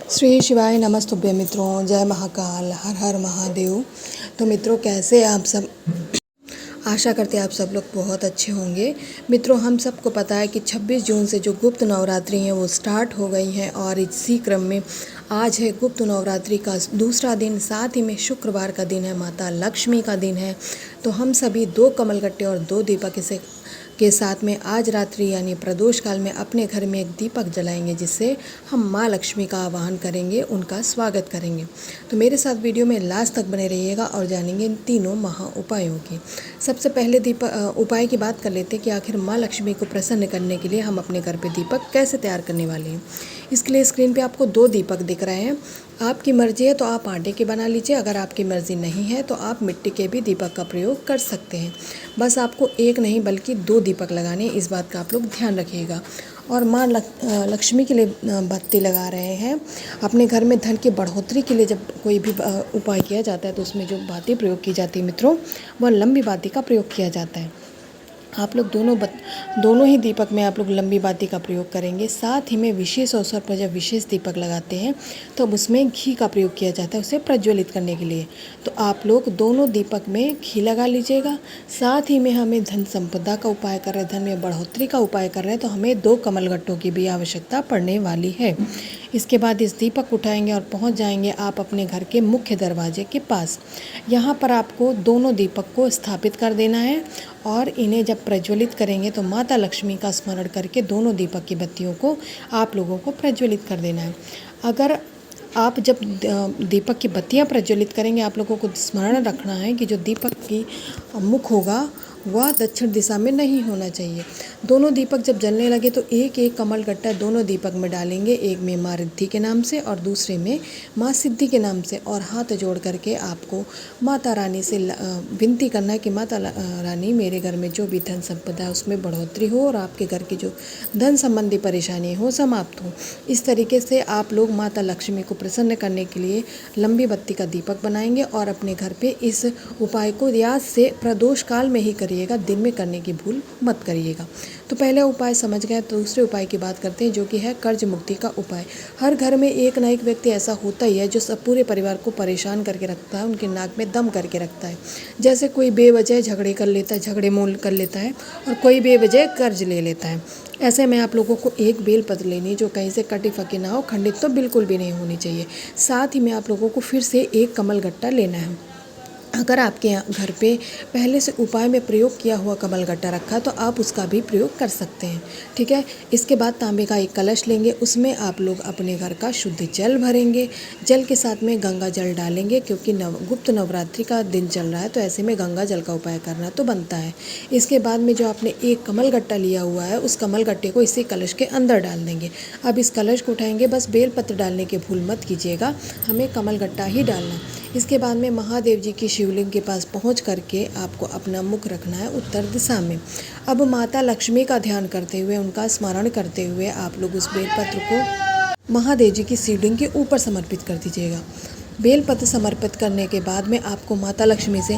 श्री शिवाय नमस्तुभ्य मित्रों, जय महाकाल, हर हर महादेव। तो मित्रों, कैसे आप सब? आशा करते हैं आप सब लोग बहुत अच्छे होंगे। मित्रों, हम सबको पता है कि 26 जून से जो गुप्त नवरात्रि हैं वो स्टार्ट हो गई हैं और इसी क्रम में आज है गुप्त नवरात्रि का दूसरा दिन, साथ ही में शुक्रवार का दिन है, माता लक्ष्मी का दिन है। तो हम सभी 2 कमलगट्टे और 2 दीपक के साथ में आज रात्रि यानी प्रदोष काल में अपने घर में एक दीपक जलाएंगे, जिससे हम माँ लक्ष्मी का आवाहन करेंगे, उनका स्वागत करेंगे। तो मेरे साथ वीडियो में लास्ट तक बने रहिएगा और जानेंगे इन तीनों महा उपायों की। सबसे पहले उपाय की बात कर लेते हैं कि आखिर माँ लक्ष्मी को प्रसन्न करने के लिए हम अपने घर पे दीपक कैसे तैयार करने वाले हैं। इसके लिए स्क्रीन पे आपको 2 दीपक दिख रहे हैं। आपकी मर्जी है तो आप आटे के बना लीजिए, अगर आपकी मर्ज़ी नहीं है तो आप मिट्टी के भी दीपक का प्रयोग कर सकते हैं। बस आपको एक नहीं बल्कि 2 दीपक लगाने, इस बात का आप लोग ध्यान रखिएगा। और माँ लक्ष्मी के लिए बत्ती लगा रहे हैं। अपने घर में धन की बढ़ोतरी के लिए जब कोई भी उपाय किया जाता है तो उसमें जो बाती प्रयोग की जाती है मित्रों, वह लंबी बाती का प्रयोग किया जाता है। आप लोग दोनों ही दीपक में आप लोग लंबी बाती का प्रयोग करेंगे। साथ ही में विशेष अवसर पर जब विशेष दीपक लगाते हैं तो उसमें घी का प्रयोग किया जाता है, उसे प्रज्वलित करने के लिए। तो आप लोग दोनों दीपक में घी लगा लीजिएगा। साथ ही में हमें धन संपदा का उपाय कर रहे हैं, धन में बढ़ोतरी का उपाय कर रहे हैं, तो हमें 2 कमलगट्टों की भी आवश्यकता पड़ने वाली है। इसके बाद इस दीपक उठाएंगे और पहुंच जाएंगे आप अपने घर के मुख्य दरवाजे के पास। यहाँ पर आपको दोनों दीपक को स्थापित कर देना है और इन्हें जब प्रज्वलित करेंगे तो माता लक्ष्मी का स्मरण करके दोनों दीपक की बत्तियों को आप लोगों को प्रज्वलित कर देना है। अगर आप जब दीपक की बत्तियां प्रज्वलित करेंगे, आप लोगों को स्मरण रखना है कि जो दीपक की मुख होगा वह दक्षिण दिशा में नहीं होना चाहिए। दोनों दीपक जब जलने लगे तो एक एक कमलगट्टा दोनों दीपक में डालेंगे, एक में माँ रिद्धि के नाम से और दूसरे में माँ सिद्धि के नाम से, और हाथ जोड़ करके आपको माता रानी से विनती करना है कि माता रानी, मेरे घर में जो भी धन संपदा है उसमें बढ़ोतरी हो और आपके घर की जो धन संबंधी परेशानी हो समाप्त हो। इस तरीके से आप लोग माता लक्ष्मी को प्रसन्न करने के लिए लंबी बत्ती का दीपक बनाएंगे और अपने घर पे इस उपाय को याद से प्रदोष काल में ही करिएगा, दिन में करने की भूल मत करिएगा। तो पहले उपाय समझ गए, तो दूसरे उपाय की बात करते हैं, जो कि है कर्ज मुक्ति का उपाय। हर घर में एक ना एक व्यक्ति ऐसा होता ही है जो सब पूरे परिवार को परेशान करके रखता है, उनके नाक में दम करके रखता है। जैसे कोई बेवजह झगड़े कर लेता है, झगड़े मोल कर लेता है, और कोई बेवजह कर्ज ले लेता है। ऐसे में आप लोगों को एक बेलपत्र लेनी जो कहीं से कटी फकी ना हो, खंडित तो बिल्कुल भी नहीं होनी चाहिए। साथ ही में आप लोगों को फिर से एक कमलगट्टा लेना है। अगर आपके घर पे पहले से उपाय में प्रयोग किया हुआ कमलगट्टा रखा तो आप उसका भी प्रयोग कर सकते हैं, ठीक है। इसके बाद तांबे का एक कलश लेंगे, उसमें आप लोग अपने घर का शुद्ध जल भरेंगे। जल के साथ में गंगा जल डालेंगे, क्योंकि गुप्त नवरात्रि का दिन चल रहा है तो ऐसे में गंगा जल का उपाय करना तो बनता है। इसके बाद में जो आपने एक कमलगट्टा लिया हुआ है उस कमलगट्टे को इसी कलश के अंदर डाल देंगे। अब इस कलश को उठाएंगे, बस बेलपत्र डालने की भूल मत कीजिएगा, हमें कमलगट्टा ही डालना। इसके बाद में महादेव जी की शिवलिंग के पास पहुंच करके आपको अपना मुख रखना है उत्तर दिशा में। अब माता लक्ष्मी का ध्यान करते हुए, उनका स्मरण करते हुए आप लोग उस बेलपत्र को महादेव जी की शिवलिंग के ऊपर समर्पित कर दीजिएगा। बेलपत्र समर्पित करने के बाद में आपको माता लक्ष्मी से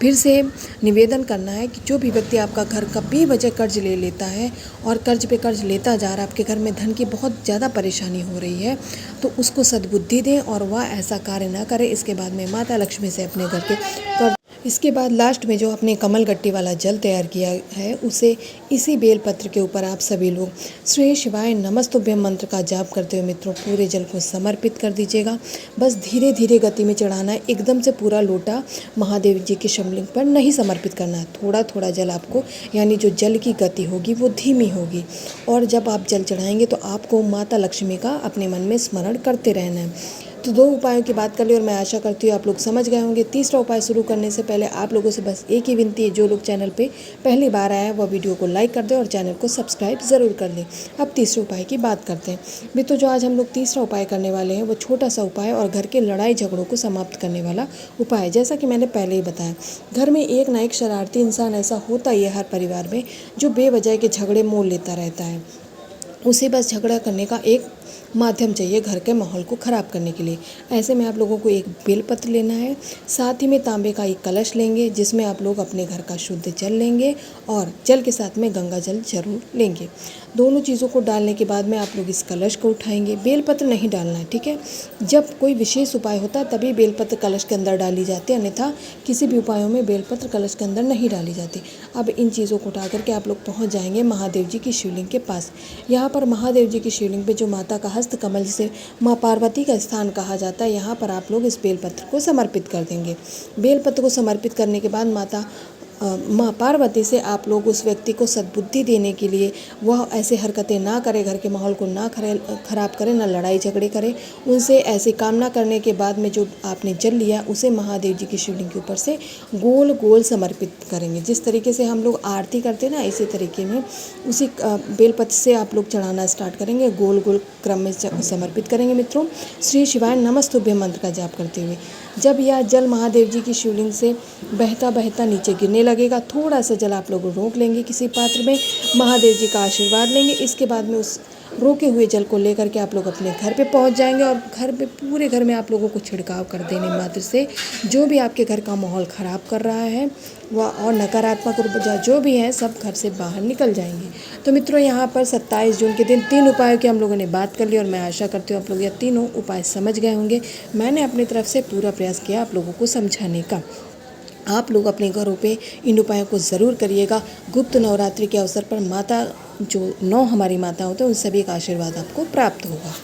फिर से निवेदन करना है कि जो भी व्यक्ति आपका घर का बेवजह कर्ज ले लेता है और कर्ज पे कर्ज लेता जा रहा है, आपके घर में धन की बहुत ज़्यादा परेशानी हो रही है, तो उसको सद्बुद्धि दें और वह ऐसा कार्य ना करे। इसके बाद में माता लक्ष्मी से अपने घर के कर्ज, इसके बाद लास्ट में जो आपने कमलगट्टे वाला जल तैयार किया है उसे इसी बेलपत्र के ऊपर आप सभी लोग श्री शिवाय नमस्तुभ्यं मंत्र का जाप करते हुए मित्रों पूरे जल को समर्पित कर दीजिएगा। बस धीरे धीरे गति में चढ़ाना है, एकदम से पूरा लोटा महादेव जी के शिवलिंग पर नहीं समर्पित करना है। थोड़ा थोड़ा जल आपको, यानी जो जल की गति होगी वो धीमी होगी, और जब आप जल चढ़ाएंगे तो आपको माता लक्ष्मी का अपने मन में स्मरण करते रहना है। तो 2 उपायों की बात कर ली और मैं आशा करती हूँ आप लोग समझ गए होंगे। तीसरा उपाय शुरू करने से पहले आप लोगों से बस एक ही विनती है, जो लोग चैनल पे पहली बार आए हैं वह वीडियो को लाइक कर दें और चैनल को सब्सक्राइब ज़रूर कर लें। अब तीसरे उपाय की बात करते हैं मित्रों। जो आज हम लोग तीसरा उपाय करने वाले हैं वो छोटा सा उपाय और घर के लड़ाई झगड़ों को समाप्त करने वाला उपाय है। जैसा कि मैंने पहले ही बताया, घर में एक ना एक शरारती इंसान ऐसा होता ही है हर परिवार में, जो बेवजह के झगड़े मोल लेता रहता है। उसे बस झगड़ा करने का एक माध्यम चाहिए घर के माहौल को ख़राब करने के लिए। ऐसे में आप लोगों को एक बेलपत्र लेना है, साथ ही में तांबे का एक कलश लेंगे जिसमें आप लोग अपने घर का शुद्ध जल लेंगे और जल के साथ में गंगा जल जरूर लेंगे। दोनों चीज़ों को डालने के बाद में आप लोग इस कलश को उठाएंगे। बेलपत्र नहीं डालना है, ठीक है। जब कोई विशेष उपाय होता है तभी बेलपत्र कलश के अंदर डाली जाती है, अन्यथा किसी भी उपायों में बेलपत्र कलश के अंदर नहीं डाली जाती। अब इन चीज़ों को उठा करके आप लोग पहुंच जाएंगे महादेव जी की शिवलिंग के पास। यहाँ पर महादेव जी की शिवलिंग पे जो माता का हस्त कमल जिसे माँ पार्वती का स्थान कहा जाता है, यहाँ पर आप लोग इस बेलपत्र को समर्पित कर देंगे। बेलपत्र को समर्पित करने के बाद माँ पार्वती से आप लोग उस व्यक्ति को सद्बुद्धि देने के लिए वह ऐसे हरकतें ना करे, घर के माहौल को ना खराब करे, ना लड़ाई झगड़े करे, उनसे ऐसी कामना करने के बाद में जो आपने जल लिया उसे महादेव जी की शिवलिंग के ऊपर से गोल गोल समर्पित करेंगे। जिस तरीके से हम लोग आरती करते हैं ना, इसी तरीके में उसी बेलपत्र से आप लोग चढ़ाना स्टार्ट करेंगे, गोल गोल क्रम में समर्पित करेंगे। मित्रों, श्री शिवाय नमस्तुभ्यं मंत्र का जाप करते हुए जब यह जल महादेव जी की शिवलिंग से बहता बहता नीचे गिरने लगेगा, थोड़ा सा जल आप लोग रोक लेंगे किसी पात्र में, महादेव जी का आशीर्वाद लेंगे। इसके बाद में उस रोके हुए जल को लेकर के आप लोग अपने घर पे पहुंच जाएंगे और घर पे पूरे घर में आप लोगों को छिड़काव कर देने मात्र से जो भी आपके घर का माहौल ख़राब कर रहा है वह और नकारात्मक ऊर्जा जो भी है सब घर से बाहर निकल जाएंगे। तो मित्रों, यहाँ पर 27 जून के दिन 3 उपायों की हम लोगों ने बात कर ली और मैं आशा करती हूँ आप लोग यह तीनों उपाय समझ गए होंगे। मैंने अपनी तरफ से पूरा प्रयास किया आप लोगों को समझाने का। आप लोग अपने घरों पे इन उपायों को ज़रूर करिएगा। गुप्त नवरात्रि के अवसर पर माता जो 9 हमारी माता होते हैं उन सभी का आशीर्वाद आपको प्राप्त होगा।